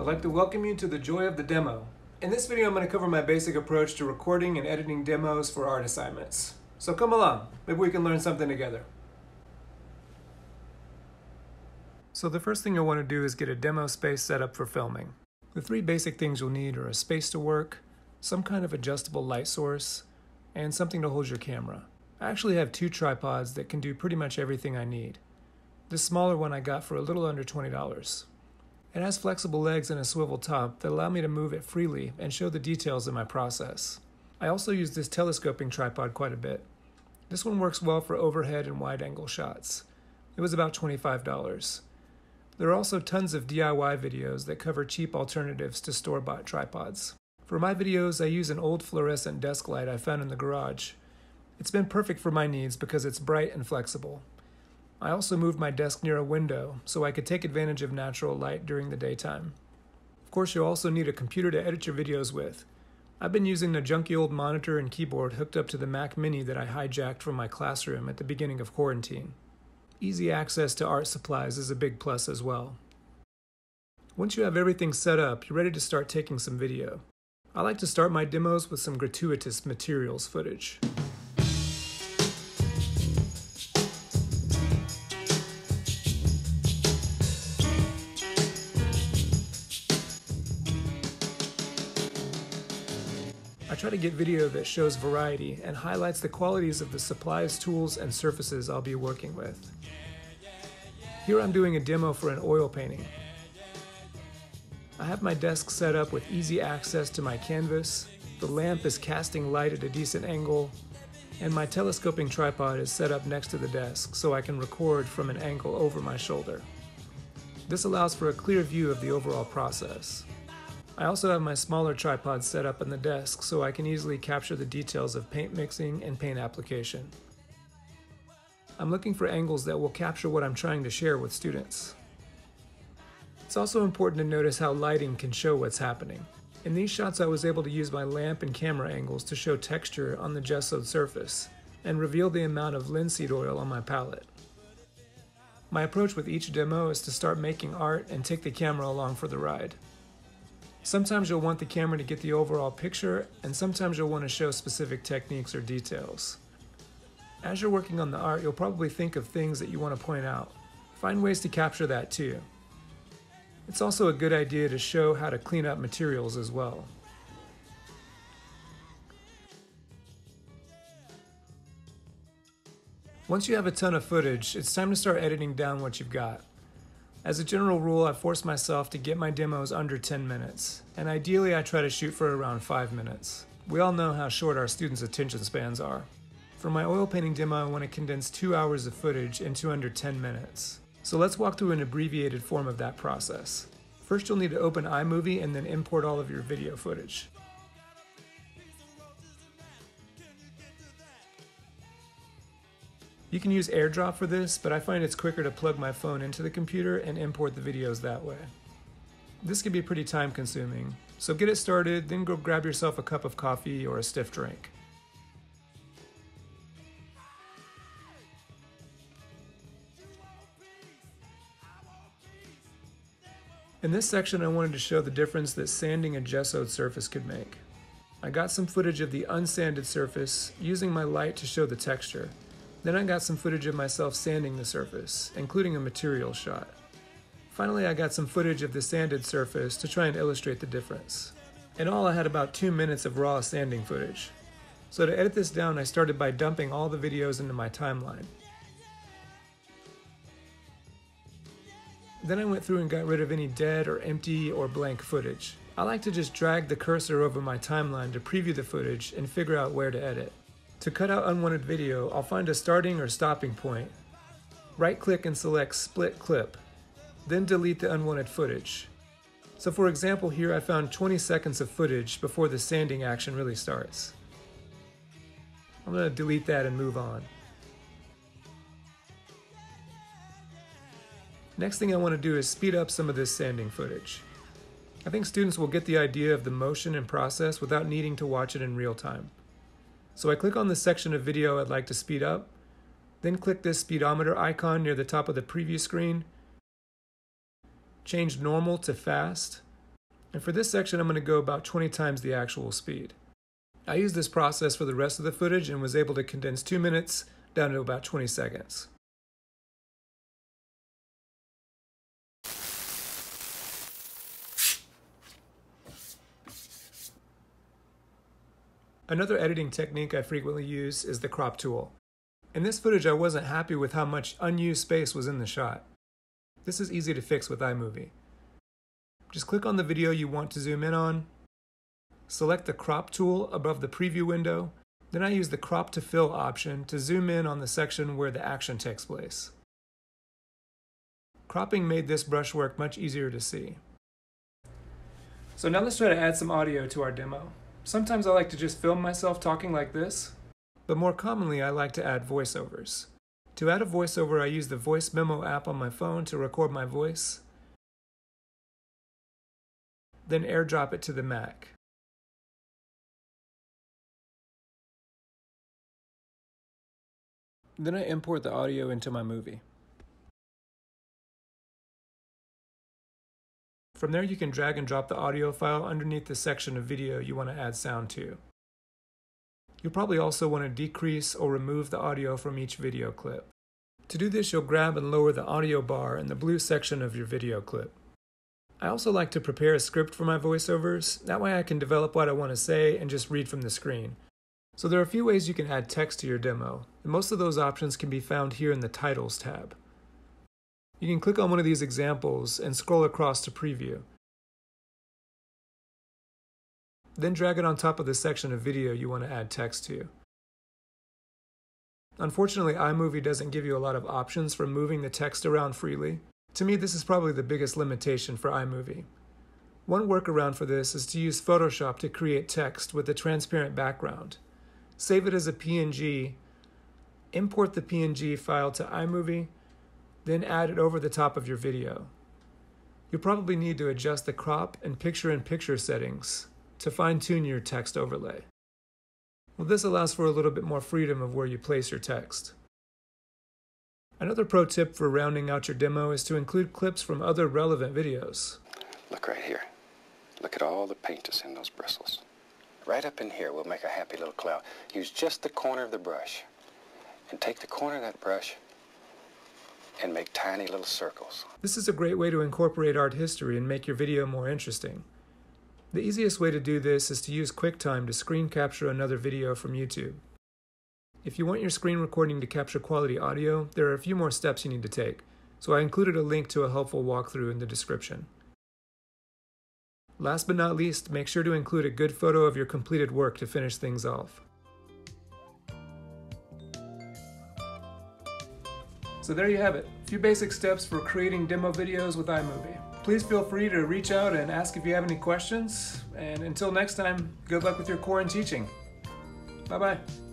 like to welcome you to the joy of the demo. In this video, I'm going to cover my basic approach to recording and editing demos for art assignments. So come along, maybe we can learn something together. So the first thing you'll want to do is get a demo space set up for filming. The three basic things you'll need are a space to work, some kind of adjustable light source, and something to hold your camera. I actually have two tripods that can do pretty much everything I need. This smaller one I got for a little under $20. It has flexible legs and a swivel top that allow me to move it freely and show the details in my process. I also use this telescoping tripod quite a bit. This one works well for overhead and wide-angle shots. It was about $25. There are also tons of DIY videos that cover cheap alternatives to store-bought tripods. For my videos, I use an old fluorescent desk light I found in the garage. It's been perfect for my needs because it's bright and flexible. I also moved my desk near a window so I could take advantage of natural light during the daytime. Of course, you'll also need a computer to edit your videos with. I've been using a junky old monitor and keyboard hooked up to the Mac Mini that I hijacked from my classroom at the beginning of quarantine. Easy access to art supplies is a big plus as well. Once you have everything set up, you're ready to start taking some video. I like to start my demos with some gratuitous materials footage. I try to get video that shows variety and highlights the qualities of the supplies, tools, and surfaces I'll be working with. Here I'm doing a demo for an oil painting. I have my desk set up with easy access to my canvas, the lamp is casting light at a decent angle, and my telescoping tripod is set up next to the desk so I can record from an angle over my shoulder. This allows for a clear view of the overall process. I also have my smaller tripod set up on the desk so I can easily capture the details of paint mixing and paint application. I'm looking for angles that will capture what I'm trying to share with students. It's also important to notice how lighting can show what's happening. In these shots I was able to use my lamp and camera angles to show texture on the gessoed surface and reveal the amount of linseed oil on my palette. My approach with each demo is to start making art and take the camera along for the ride. Sometimes you'll want the camera to get the overall picture, and sometimes you'll want to show specific techniques or details. As you're working on the art, you'll probably think of things that you want to point out. Find ways to capture that too. It's also a good idea to show how to clean up materials as well. Once you have a ton of footage, it's time to start editing down what you've got. As a general rule, I force myself to get my demos under 10 minutes, and ideally I try to shoot for around 5 minutes. We all know how short our students' attention spans are. For my oil painting demo, I want to condense 2 hours of footage into under 10 minutes. So let's walk through an abbreviated form of that process. First, you'll need to open iMovie and then import all of your video footage. You can use AirDrop for this, but I find it's quicker to plug my phone into the computer and import the videos that way. This can be pretty time consuming, so get it started, then go grab yourself a cup of coffee or a stiff drink. In this section, I wanted to show the difference that sanding a gessoed surface could make. I got some footage of the unsanded surface, using my light to show the texture. Then I got some footage of myself sanding the surface, including a material shot. Finally, I got some footage of the sanded surface to try and illustrate the difference. In all, I had about 2 minutes of raw sanding footage. So to edit this down, I started by dumping all the videos into my timeline. Then I went through and got rid of any dead or empty or blank footage. I like to just drag the cursor over my timeline to preview the footage and figure out where to edit. To cut out unwanted video, I'll find a starting or stopping point. Right-click and select Split Clip, then delete the unwanted footage. So for example, here I found 20 seconds of footage before the sanding action really starts. I'm going to delete that and move on. Next thing I want to do is speed up some of this sanding footage. I think students will get the idea of the motion and process without needing to watch it in real time. So I click on the section of video I'd like to speed up, then click this speedometer icon near the top of the preview screen, change normal to fast, And for this section, I'm going to go about 20 times the actual speed. I used this process for the rest of the footage and was able to condense 2 minutes down to about 20 seconds. Another editing technique I frequently use is the crop tool. In this footage, I wasn't happy with how much unused space was in the shot. This is easy to fix with iMovie. Just click on the video you want to zoom in on, select the crop tool above the preview window, then I use the crop to fill option to zoom in on the section where the action takes place. Cropping made this brushwork much easier to see. So now let's try to add some audio to our demo. Sometimes I like to just film myself talking like this, but more commonly I like to add voiceovers. To add a voiceover, I use the voice memo app on my phone to record my voice, then airdrop it to the Mac. Then I import the audio into my movie. From there, you can drag and drop the audio file underneath the section of video you want to add sound to. You'll probably also want to decrease or remove the audio from each video clip. To do this, you'll grab and lower the audio bar in the blue section of your video clip. I also like to prepare a script for my voiceovers. That way I can develop what I want to say and just read from the screen. So there are a few ways you can add text to your demo, and most of those options can be found here in the Titles tab. You can click on one of these examples and scroll across to preview. Then drag it on top of the section of video you want to add text to. Unfortunately, iMovie doesn't give you a lot of options for moving the text around freely. To me, this is probably the biggest limitation for iMovie. One workaround for this is to use Photoshop to create text with a transparent background. Save it as a PNG, import the PNG file to iMovie, then add it over the top of your video. You'll probably need to adjust the crop and picture-in-picture settings to fine-tune your text overlay. Well, this allows for a little bit more freedom of where you place your text. Another pro tip for rounding out your demo is to include clips from other relevant videos. Look right here. Look at all the paint that's in those bristles. Right up in here, we'll make a happy little cloud. Use just the corner of the brush, and take the corner of that brush and make tiny little circles. This is a great way to incorporate art history and make your video more interesting. The easiest way to do this is to use QuickTime to screen capture another video from YouTube. If you want your screen recording to capture quality audio, there are a few more steps you need to take, so I included a link to a helpful walkthrough in the description. Last but not least, make sure to include a good photo of your completed work to finish things off. So there you have it, a few basic steps for creating demo videos with iMovie. Please feel free to reach out and ask if you have any questions, and until next time, good luck with your core and teaching. Bye-bye.